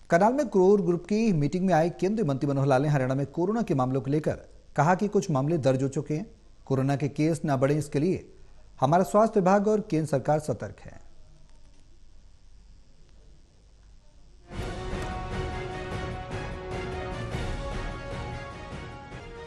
करनाल में core group की meeting में आए केंद्रीय मंत्री मनोहर लाल ने हरियाणा में कोरोना के मामलों को लेकर कहा कि कुछ मामले दर्ज हो चुके हैं। कोरोना के केस न बढ़े, इसके लिए हमारा स्वास्थ्य विभाग और केंद्र सरकार सतर्क है।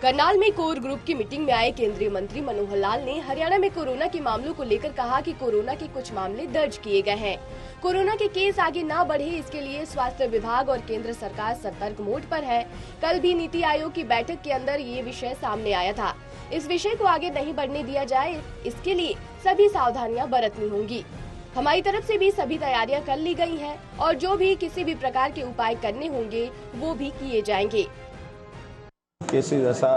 करनाल में कोर ग्रुप की मीटिंग में आए केंद्रीय मंत्री मनोहर लाल ने हरियाणा में कोरोना के मामलों को लेकर कहा कि कोरोना के कुछ मामले दर्ज किए गए हैं। कोरोना के केस आगे न बढ़े, इसके लिए स्वास्थ्य विभाग और केंद्र सरकार सतर्क मोड पर है। कल भी नीति आयोग की बैठक के अंदर ये विषय सामने आया था। इस विषय को आगे नहीं बढ़ने दिया जाए, इसके लिए सभी सावधानियां बरतनी होंगी। हमारी तरफ से भी सभी तैयारियां कर ली गई हैं और जो भी किसी भी प्रकार के उपाय करने होंगे वो भी किए जाएंगे। केसेस ऐसा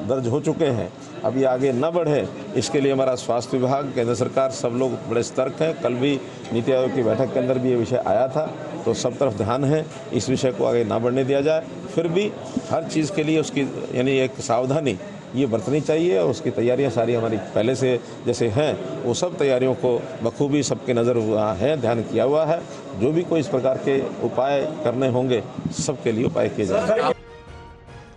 दर्ज हो चुके हैं, अभी आगे न बढ़े, इसके लिए हमारा स्वास्थ्य विभाग, केंद्र सरकार, सब लोग बड़े सतर्क हैं। कल भी नीति आयोग की बैठक के अंदर भी ये विषय आया था, तो सब तरफ ध्यान है, इस विषय को आगे ना बढ़ने दिया जाए। फिर भी हर चीज़ के लिए उसकी यानी एक सावधानी ये बरतनी चाहिए और उसकी तैयारियां सारी हमारी पहले से जैसे हैं, वो सब तैयारियों को बखूबी सबके नज़र हुआ है, ध्यान किया हुआ है। जो भी कोई इस प्रकार के उपाय करने होंगे, सबके लिए उपाय किए जाएंगे।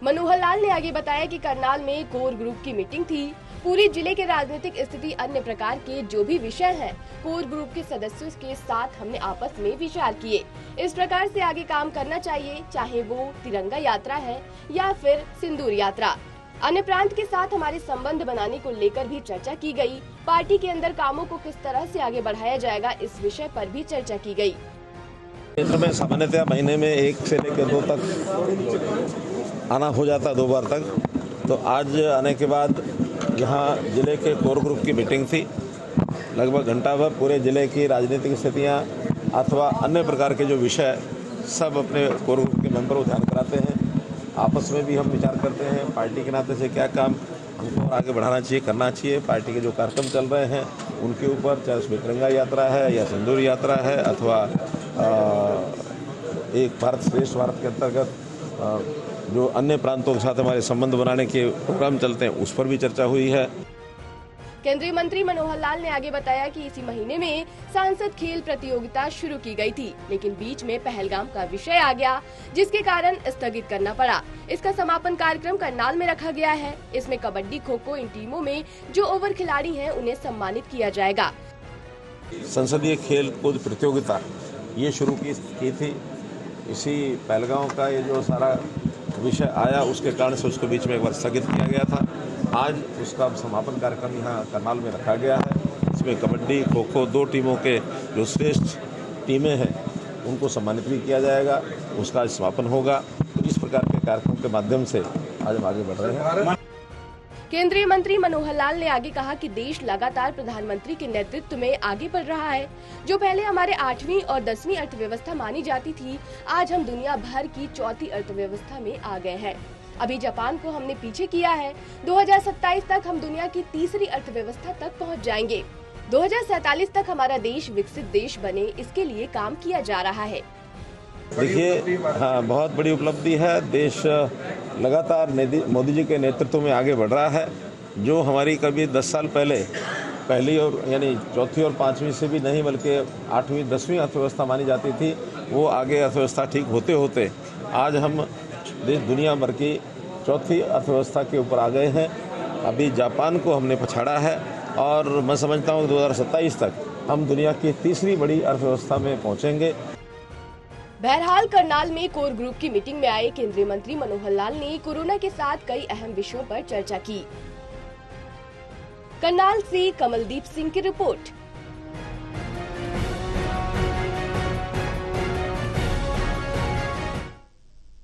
मनोहर लाल ने आगे बताया कि करनाल में कोर ग्रुप की मीटिंग थी। पूरी जिले के राजनीतिक स्थिति, अन्य प्रकार के जो भी विषय हैं, कोर ग्रुप के सदस्यों के साथ हमने आपस में विचार किए। इस प्रकार से आगे काम करना चाहिए, चाहे वो तिरंगा यात्रा है या फिर सिंदूर यात्रा। अन्य प्रांत के साथ हमारे संबंध बनाने को लेकर भी चर्चा की गई। पार्टी के अंदर कामों को किस तरह से आगे बढ़ाया जाएगा, इस विषय पर भी चर्चा की गई। क्षेत्र में सामान्यतः महीने में 1 से लेकर 2 तक आना हो जाता, 2 बार तक। तो आज आने के बाद यहाँ जिले के कोर ग्रुप की मीटिंग थी। लगभग घंटा भर पूरे जिले की राजनीतिक स्थितियाँ अथवा अन्य प्रकार के जो विषय सब अपने कोर ग्रुप के मेंबर को ध्यान कराते हैं। आपस में भी हम विचार करते हैं, पार्टी के नाते से क्या काम हमको आगे बढ़ाना चाहिए, करना चाहिए। पार्टी के जो कार्यक्रम चल रहे हैं उनके ऊपर, चाहे उसमें तिरंगा यात्रा है या सिंदूर यात्रा है अथवा एक भारत श्रेष्ठ भारत के अंतर्गत जो अन्य प्रांतों के साथ हमारे संबंध बनाने के प्रोग्राम चलते हैं, उस पर भी चर्चा हुई है। केंद्रीय मंत्री मनोहर लाल ने आगे बताया कि इसी महीने में सांसद खेल प्रतियोगिता शुरू की गई थी, लेकिन बीच में पहलगाम का विषय आ गया, जिसके कारण स्थगित करना पड़ा। इसका समापन कार्यक्रम करनाल में रखा गया है। इसमें कबड्डी, खो-खो, इन टीमों में जो ओवर खिलाड़ी हैं उन्हें सम्मानित किया जाएगा। संसदीय खेल कूद प्रतियोगिता ये शुरू की थी। इसी पहलगाम का ये जो सारा विषय आया, उसके कारण से उसको बीच में एक बार स्थगित किया गया था। आज उसका समापन कार्यक्रम यहाँ करनाल में रखा गया है। इसमें कबड्डी, खो-खो 2 टीमों के जो श्रेष्ठ टीमें हैं उनको सम्मानित भी किया जाएगा। उसका आज समापन होगा। तो इस प्रकार के कार्यक्रम के माध्यम से आज हम आगे बढ़ रहे हैं। केंद्रीय मंत्री मनोहर लाल ने आगे कहा कि देश लगातार प्रधानमंत्री के नेतृत्व में आगे बढ़ रहा है। जो पहले हमारे 8वीं और 10वीं अर्थव्यवस्था मानी जाती थी, आज हम दुनिया भर की 4थी अर्थव्यवस्था में आ गए हैं। अभी जापान को हमने पीछे किया है। 2027 तक हम दुनिया की 3री अर्थव्यवस्था तक पहुंच जाएंगे। 2047 तक हमारा देश विकसित देश बने, इसके लिए काम किया जा रहा है। देखिए, हाँ, बहुत बड़ी उपलब्धि है। देश लगातार मोदी जी के नेतृत्व में आगे बढ़ रहा है। जो हमारी कभी 10 साल पहले पहली और यानी 4थी और 5वीं से भी नहीं, बल्कि 8वीं 10वीं अर्थव्यवस्था मानी जाती थी, वो आगे अर्थव्यवस्था ठीक होते होते आज हम देश दुनिया भर की 4थी अर्थव्यवस्था के ऊपर आ गए हैं। अभी जापान को हमने पछाड़ा है और मैं समझता हूँ 2027 तक हम दुनिया की 3री बड़ी अर्थव्यवस्था में पहुँचेंगे। बहरहाल करनाल में कोर ग्रुप की मीटिंग में आए केंद्रीय मंत्री मनोहर लाल ने कोरोना के साथ कई अहम विषयों पर चर्चा की। करनाल से कमलदीप सिंह की रिपोर्ट।